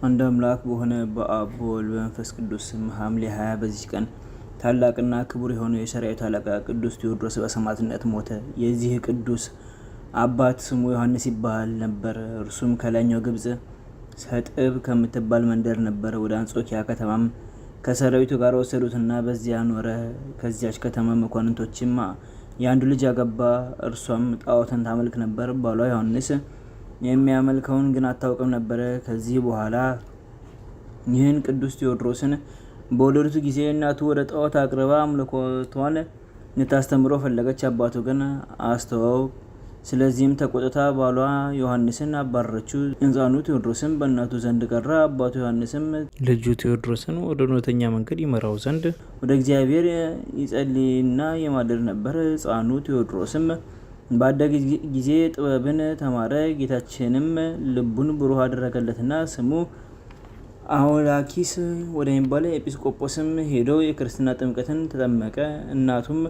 አንድ አምላክ በሆነ በአብ በወልድ በመንፈስ ቅዱስ ስም ሐምሌ 20 በዚች ቀን ታላቅና ክቡር የሆነው የሰራዊት አለቃ ቅዱስ ቴዎድሮስ በሰማዕትነት ሞተ። የዚህ ቅዱስ አባት ስሙ ዮሐንስ ይባል ነበር። እርሱም ከላይኛው ግብጽ ሰጥብ ከምትባል መንደር ነበር። ወደ አንጾኪያ ከተማም ከሰራዊቱ ጋር ወሰዱትና በዚያ ኖረ። ከዚያች ከተማ መኳንንቶችም የአንዱ ልጅ አገባ። እርሷም ጣዖትን ታመልክ ነበር። ባሏ ዮሐንስ የሚያመልከውን ግን አታውቅም ነበር። ከዚህ በኋላ ይህን ቅዱስ ቴዎድሮስን በወለዱት ጊዜ እናቱ ወደ ጣዖት አቅርባ አምልኮቷን ልታስተምረው ፈለገች። አባቱ ግን አስተወው። ስለዚህም ተቆጥታ ባሏ ዮሐንስን አባረረችው። ሕፃኑ ቴዎድሮስም በእናቱ ዘንድ ቀረ። አባቱ ዮሐንስም ልጁ ቴዎድሮስን ወደ እውነተኛ መንገድ ይመራው ዘንድ ወደ እግዚአብሔር ይጸልይና ይማልድ ነበር። ሕፃኑ ቴዎድሮስም ባደገ ጊዜ ጥበብን ተማረ። ጌታችንም ልቡን ብሩህ አደረገለትና ስሙ አውላኪስ ወደሚባል ኤጲስቆጶስም ሄዶ የክርስትና ጥምቀትን ተጠመቀ። እናቱም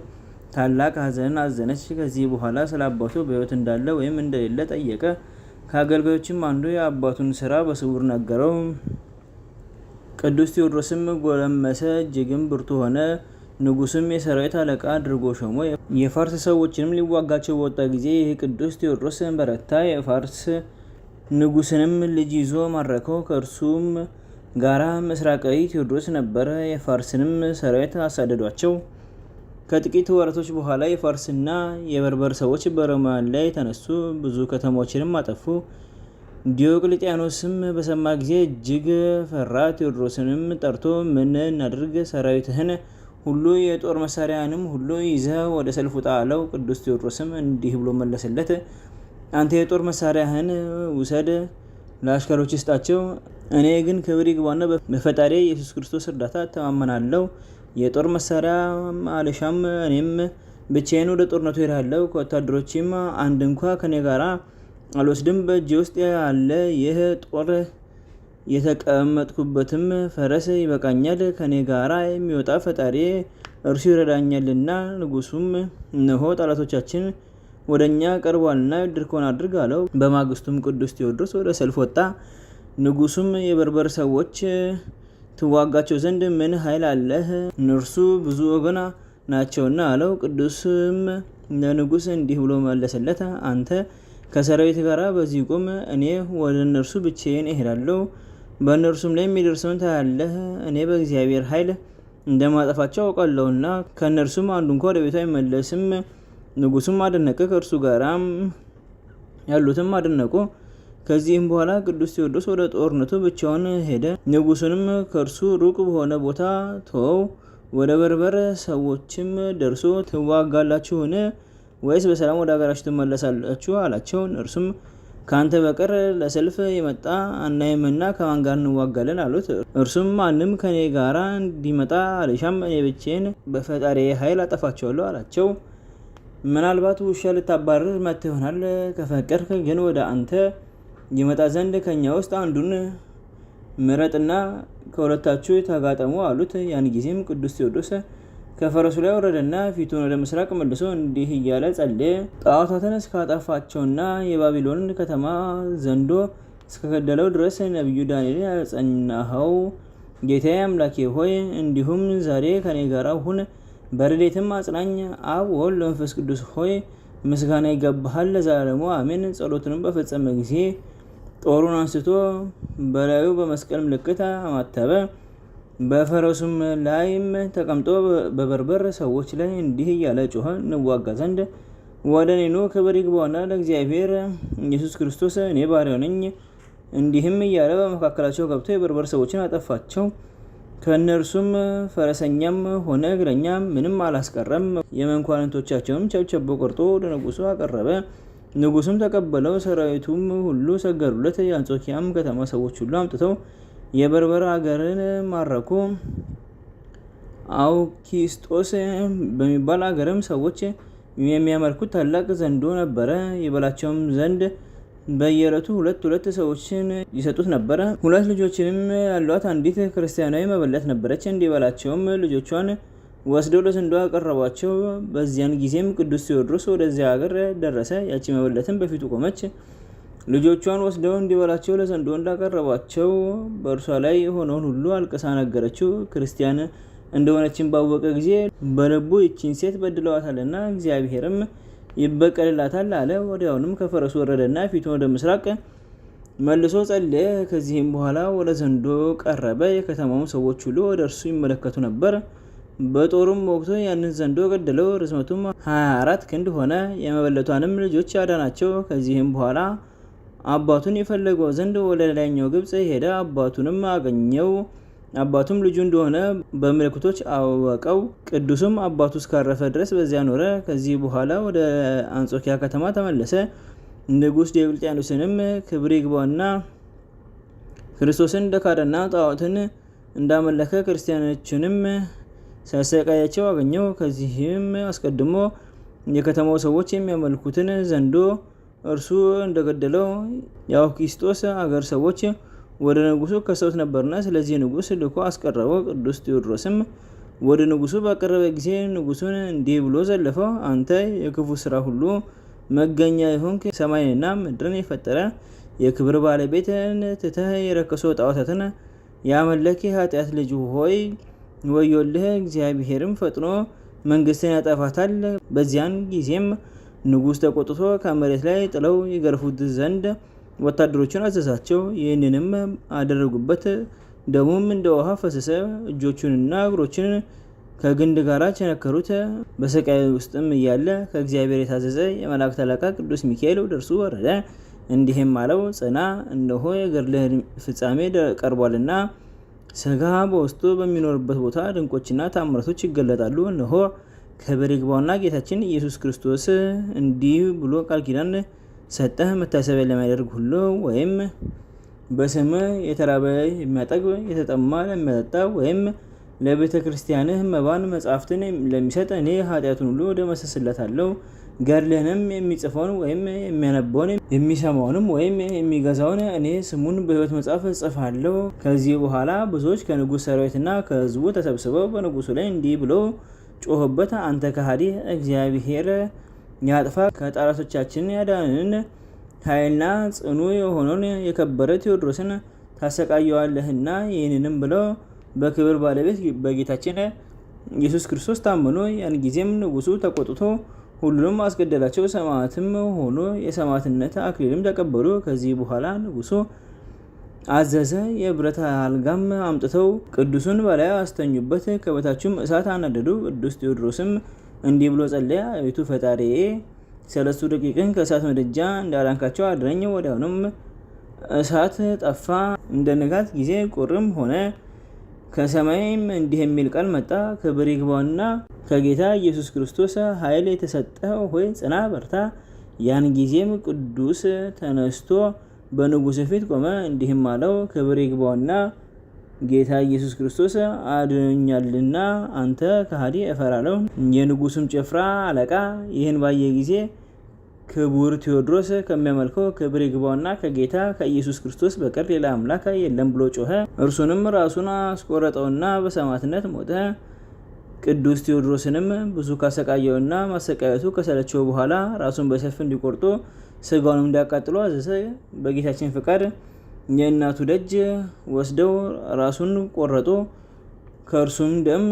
ታላቅ ሐዘንን አዘነች። ከዚህ በኋላ ስለ አባቱ በሕይወት እንዳለ ወይም እንደሌለ ጠየቀ። ከአገልጋዮችም አንዱ የአባቱን ስራ በስውር ነገረው። ቅዱስ ቴዎድሮስም ጎለመሰ፣ እጅግም ብርቱ ሆነ። ንጉስም የሰራዊት አለቃ አድርጎ ሾሞ የፋርስ ሰዎችንም ሊዋጋቸው በወጣ ጊዜ ይህ ቅዱስ ቴዎድሮስ በረታ። የፋርስ ንጉስንም ልጅ ይዞ ማረከው። ከእርሱም ጋራ ምስራቃዊ ቴዎድሮስ ነበረ። የፋርስንም ሰራዊት አሳደዷቸው። ከጥቂት ወራቶች በኋላ የፋርስና የበርበር ሰዎች በሮማውያን ላይ ተነሱ፣ ብዙ ከተሞችንም አጠፉ። ዲዮቅልጥያኖስም በሰማ ጊዜ እጅግ ፈራ። ቴዎድሮስንም ጠርቶ ምን እናድርግ? ሰራዊትህን ሁሉ የጦር መሳሪያንም ሁሉ ይዘህ ወደ ሰልፍ ውጣ አለው። ቅዱስ ቴዎድሮስም እንዲህ ብሎ መለሰለት፣ አንተ የጦር መሳሪያህን ውሰድ፣ ለአሽከሮች ስጣቸው። እኔ ግን ክብር ይግባውና በፈጣሪ ኢየሱስ ክርስቶስ እርዳታ እተማመናለሁ። የጦር መሳሪያ አልሻም። እኔም ብቻዬን ወደ ጦርነቱ እሄዳለሁ። ከወታደሮችም አንድ እንኳ ከኔ ጋራ አልወስድም። በእጄ ውስጥ ያለ ይህ ጦር የተቀመጥኩበትም ፈረስ ይበቃኛል። ከኔ ጋራ የሚወጣ ፈጣሪ እርሱ ይረዳኛልና። ንጉሱም እነሆ ጠላቶቻችን ወደኛ ቀርቧልና ድርኮን አድርግ አለው። በማግስቱም ቅዱስ ቴዎድሮስ ወደ ሰልፍ ወጣ። ንጉሱም የበርበር ሰዎች ትዋጋቸው ዘንድ ምን ኃይል አለህ? እነርሱ ብዙ ወገን ናቸውና አለው። ቅዱስም ለንጉስ እንዲህ ብሎ መለሰለት፣ አንተ ከሰራዊት ጋራ በዚህ ቁም፣ እኔ ወደ እነርሱ ብቻዬን እሄዳለሁ። በእነርሱም ላይ የሚደርሰውን ታያለህ። እኔ በእግዚአብሔር ኃይል እንደማጠፋቸው አውቃለሁና። ከእነርሱም አንዱ እንኳ ወደ ቤቱ አይመለስም። ንጉሱም አደነቀ፣ ከእርሱ ጋራም ያሉትም አደነቁ። ከዚህም በኋላ ቅዱስ ቴዎድሮስ ወደ ጦርነቱ ብቻውን ሄደ። ንጉሱንም ከእርሱ ሩቅ በሆነ ቦታ ተወው። ወደ በርበር ሰዎችም ደርሶ ትዋጋላችሁን? ወይስ በሰላም ወደ ሀገራችሁ ትመለሳላችሁ? አላቸው። እርሱም ከአንተ በቀር ለሰልፍ የመጣ አናይምና ከማን ጋር እንዋጋለን? አሉት። እርሱም ማንም ከኔ ጋራ እንዲመጣ አልሻም፣ እኔ ብቻዬን በፈጣሪ ኃይል አጠፋቸዋለሁ አላቸው። ምናልባት ውሻ ልታባርር መጥተህ ይሆናል። ከፈቀድክ ግን ወደ አንተ ይመጣ ዘንድ ከኛ ውስጥ አንዱን ምረጥና ከሁለታችሁ ተጋጠሙ አሉት። ያን ጊዜም ቅዱስ ቴዎድሮስ ከፈረሱ ላይ ወረደና ፊቱን ወደ ምስራቅ መልሶ እንዲህ እያለ ጸለየ። ጣዖታትን እስካጠፋቸውና የባቢሎንን ከተማ ዘንዶ እስከገደለው ድረስ ነቢዩ ዳንኤል ያጸናኸው ጌታዬ አምላኬ ሆይ እንዲሁም ዛሬ ከኔ ጋር ሁን፣ በረድኤትም አጽናኝ። አብ ወልድ መንፈስ ቅዱስ ሆይ ምስጋና ይገባሃል ለዘላለሙ አሜን። ጸሎቱንም በፈጸመ ጊዜ ጦሩን አንስቶ በላዩ በመስቀል ምልክት አማተበ። በፈረሱም ላይም ተቀምጦ በበርበር ሰዎች ላይ እንዲህ እያለ ጮኸ፣ እንዋጋ ዘንድ ወደ እኔ ኑ። ክብር ይግባውና ለእግዚአብሔር ኢየሱስ ክርስቶስ፣ እኔ ባሪያው ነኝ። እንዲህም እያለ በመካከላቸው ገብቶ የበርበር ሰዎችን አጠፋቸው። ከእነርሱም ፈረሰኛም ሆነ እግረኛ ምንም አላስቀረም። የመኳንንቶቻቸውንም ቸብቸቦ ቆርጦ ወደ ንጉሱ አቀረበ። ንጉሱም ተቀበለው። ሰራዊቱም ሁሉ ሰገዱለት። የአንጾኪያም ከተማ ሰዎች ሁሉ አምጥተው የበርበር አገርን ማረኩ። አውኪስጦስ በሚባል አገርም ሰዎች የሚያመልኩት ታላቅ ዘንዶ ነበረ። ይበላቸውም ዘንድ በየዕለቱ ሁለት ሰዎችን ይሰጡት ነበረ። 2 ልጆችንም ያሏት አንዲት ክርስቲያናዊ መበለት ነበረች። እንዲበላቸውም ልጆቿን ወስደው ለዘንዶ አቀረቧቸው። በዚያን ጊዜም ቅዱስ ቴዎድሮስ ወደዚያ ሀገር ደረሰ። ያቺ መበለትም በፊቱ ቆመች። ልጆቿን ወስደው እንዲበላቸው ለዘንዶ እንዳቀረባቸው በእርሷ ላይ የሆነውን ሁሉ አልቅሳ ነገረችው። ክርስቲያን እንደሆነችን ባወቀ ጊዜ በልቡ ይቺን ሴት በድለዋታልና እግዚአብሔርም ይበቀልላታል አለ። ወዲያውንም ከፈረሱ ወረደና ፊቱን ወደ ምስራቅ መልሶ ጸለየ። ከዚህም በኋላ ወደ ዘንዶ ቀረበ። የከተማውም ሰዎች ሁሉ ወደ እርሱ ይመለከቱ ነበር። በጦሩም ወቅቶ ያንን ዘንዶ ገደለው። ርዝመቱም 24 ክንድ ሆነ። የመበለቷንም ልጆች አዳናቸው። ከዚህም በኋላ አባቱን የፈለገው ዘንድ ወደ ላይኛው ግብጽ ሄደ። አባቱንም አገኘው። አባቱም ልጁ እንደሆነ በምልክቶች አወቀው። ቅዱስም አባቱ እስካረፈ ድረስ በዚያ ኖረ። ከዚህ በኋላ ወደ አንጾኪያ ከተማ ተመለሰ። ንጉሥ ዲዮቅልጥያኖስንም ክብር ይግባውና ክርስቶስን እንደካደና ጣዖትን እንዳመለከ ክርስቲያኖችንም ሲያሰቃያቸው አገኘው። ከዚህም አስቀድሞ የከተማው ሰዎች የሚያመልኩትን ዘንዶ እርሱ እንደገደለው የአውኪስጦስ አገር ሰዎች ወደ ንጉሱ ከሰውት ነበርና፣ ስለዚህ ንጉስ ልኮ አስቀረበው። ቅዱስ ቴዎድሮስም ወደ ንጉሱ ባቀረበ ጊዜ ንጉሱን እንዲህ ብሎ ዘለፈው። አንተ የክፉ ስራ ሁሉ መገኛ ይሆንክ፣ ሰማይንና ምድርን የፈጠረ የክብር ባለቤትን ትተህ የረከሱ ጣዖታትን ያመለክ የኃጢአት ልጅ ሆይ ወዮልህ! እግዚአብሔርም ፈጥኖ መንግስትን ያጠፋታል። በዚያን ጊዜም ንጉስ ተቆጥቶ ከመሬት ላይ ጥለው ይገርፉት ዘንድ ወታደሮችን አዘዛቸው። ይህንንም አደረጉበት። ደሙም እንደ ውሃ ፈሰሰ። እጆቹንና እግሮችን ከግንድ ጋር ቸነከሩት። በስቃይ ውስጥም እያለ ከእግዚአብሔር የታዘዘ የመላእክት አለቃ ቅዱስ ሚካኤል ወደ እርሱ ወረደ። እንዲህም አለው፣ ጽና፣ እነሆ የገድልህ ፍጻሜ ቀርቧልና ስጋ በውስጡ በሚኖርበት ቦታ ድንቆችና ታምራቶች ይገለጣሉ። እነሆ ክብር ይግባውና ጌታችን ኢየሱስ ክርስቶስ እንዲህ ብሎ ቃል ኪዳን ሰጠህ። መታሰቢያ ለሚያደርግ ሁሉ ወይም በስም የተራበ የሚያጠግብ፣ የተጠማ ለሚያጠጣ ወይም ለቤተ ክርስቲያንህ መባን መጻሕፍትን ለሚሰጥ እኔ ኃጢአቱን ሁሉ ደመሰስለታለሁ። ገድልህንም የሚጽፈውን ወይም የሚያነባውን የሚሰማውንም ወይም የሚገዛውን እኔ ስሙን በሕይወት መጽሐፍ እጽፋለሁ። ከዚህ በኋላ ብዙዎች ከንጉሥ ሰራዊትና ከሕዝቡ ተሰብስበው በንጉሱ ላይ እንዲህ ብለው ጮኸበት። አንተ ከሃዲ፣ እግዚአብሔር ያጥፋ፣ ከጠላቶቻችን ያዳንን ኃይልና ጽኑ የሆነውን የከበረ ቴዎድሮስን ታሰቃየዋለህና። ይህንንም ብለው በክብር ባለቤት በጌታችን ኢየሱስ ክርስቶስ ታመኑ። ያን ጊዜም ንጉሱ ተቆጥቶ ሁሉንም አስገደላቸው። ሰማዕትም ሆኖ የሰማዕትነት አክሊልም ተቀበሉ። ከዚህ በኋላ ንጉሱ አዘዘ። የብረት አልጋም አምጥተው ቅዱሱን በላይ አስተኙበት። ከበታቹም እሳት አነደዱ። ቅዱስ ቴዎድሮስም እንዲህ ብሎ ጸለየ። አቤቱ ፈጣሪዬ 3 ደቂቅን ከእሳት ምድጃ እንዳዳንካቸው አድረኝ። ወዲያውኑም እሳት ጠፋ፣ እንደ ንጋት ጊዜ ቁርም ሆነ። ከሰማይም እንዲህ የሚል ቃል መጣ። ክብር ይግባውና ከጌታ ኢየሱስ ክርስቶስ ኃይል የተሰጠ ሆይ ጽና፣ በርታ። ያን ጊዜም ቅዱስ ተነስቶ በንጉሥ ፊት ቆመ። እንዲህም አለው፣ ክብር ይግባውና ጌታ ኢየሱስ ክርስቶስ አድኖኛልና አንተ ከሃዲ እፈራለሁ። የንጉሱም ጭፍራ አለቃ ይህን ባየ ጊዜ ክቡር ቴዎድሮስ ከሚያመልከው ክብር ይግባውና ከጌታ ከኢየሱስ ክርስቶስ በቀር ሌላ አምላክ የለም ብሎ ጮኸ። እርሱንም ራሱን አስቆረጠውና በሰማዕትነት ሞተ። ቅዱስ ቴዎድሮስንም ብዙ ካሰቃየውና ማሰቃየቱ ከሰለቸው በኋላ ራሱን በሰይፍ እንዲቆርጡ ስጋውንም እንዲያቃጥሉ አዘዘ። በጌታችን ፍቃድ የእናቱ ደጅ ወስደው ራሱን ቆረጡ። ከእርሱም ደም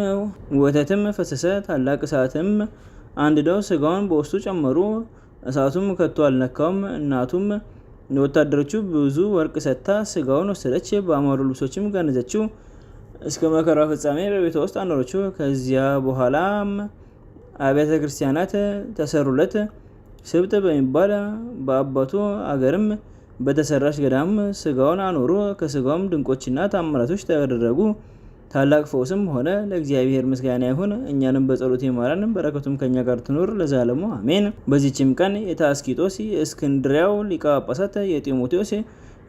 ወተትም ፈሰሰ። ታላቅ እሳትም አንድደው ስጋውን በውስጡ ጨመሩ። እሳቱም ከቶ አልነካውም። እናቱም ለወታደሮቹ ብዙ ወርቅ ሰጥታ ስጋውን ወሰደች። በአማሩ ልብሶችም ገነዘችው። እስከ መከራ ፍጻሜ በቤቷ ውስጥ አኖረችው። ከዚያ በኋላም አብያተ ክርስቲያናት ተሰሩለት። ስብጥ በሚባል በአባቱ አገርም በተሰራች ገዳም ስጋውን አኖሩ። ከስጋውም ድንቆችና ታምራቶች ተደረጉ። ታላቅ ፈውስም ሆነ። ለእግዚአብሔር ምስጋና ይሁን፣ እኛንም በጸሎት ይማረን፣ በረከቱም ከኛ ጋር ትኖር ለዘላለሙ አሜን። በዚችም ቀን የታስኪጦስ የእስክንድሪያው ሊቀ ጳጳሳት የጢሞቴዎስ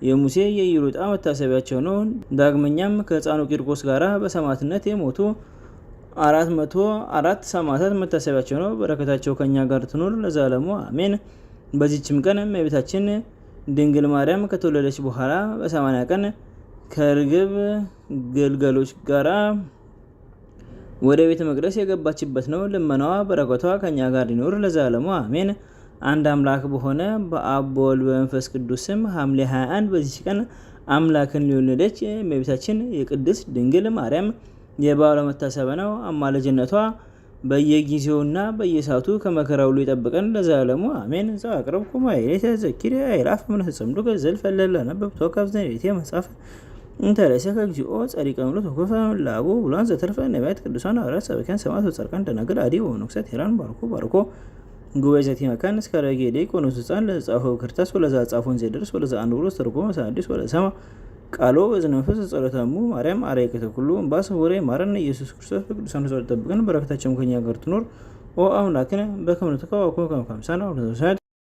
የሙሴ የይሩጣ መታሰቢያቸው ነው። ዳግመኛም ከሕፃኑ ቂርቆስ ጋር በሰማዕትነት የሞቱ 404 ሰማዕታት መታሰቢያቸው ነው። በረከታቸው ከኛ ጋር ትኖር ለዘላለሙ አሜን። በዚችም ቀን እመቤታችን ድንግል ማርያም ከተወለደች በኋላ በ80 ቀን ከርግብ ግልገሎች ጋራ ወደ ቤተ መቅደስ የገባችበት ነው። ልመናዋ በረከቷ ከኛ ጋር ይኖር ለዘላለሙ አሜን። አንድ አምላክ በሆነ በአብ በወልድ በመንፈስ ቅዱስ ስም ሐምሌ 21 በዚች ቀን አምላክን የወለደች እመቤታችን የቅድስት ድንግል ማርያም የበዓሏ መታሰቢያ ነው። አማላጅነቷ በየጊዜውና በየሰዓቱ ከመከራ ሁሉ ይጠብቀን ለዘላለሙ አሜን። ዘአቅረብኩ ማኅሌተ ዘኪርየ አእላፈ እምነተጸምዱከ ዘልፈለለ ነበብቶ ከብዘኔቴ መጽሐፈ እንተርእሰከ እግዚኦ ጸሪቀ ምሎት ወኮፈ ላቡ ብሏን ዘተርፈ ነቢያት ቅዱሳን ሐዋርያት ሰበኪያን ሰማዕታት ወጻድቃን ደናግል አዲ ወመነኮሳት ሄራን ባርኮ ጉባኤ ዘቲ መካን እስከ ረጌዴ ቆኖስ ሕፃን ለጻፈው ክርታስ ወለዛ ጻፎን ዘደርስ ወለዛ አንብሮ ተርጎመ ሳዲስ ወለሰማ ቃሎ በዝነ መንፈስ ጸሎታሙ ማርያም አርያከተ ኩሉ እምባሰ ወሬ ማረን ኢየሱስ ክርስቶስ በቅዱሳኑ ጸሎት ጠብቀን በረከታቸው ከኛ ጋር ትኖር ኦ አምላክነ በከመ ንትቀበል ከመ አምሳነ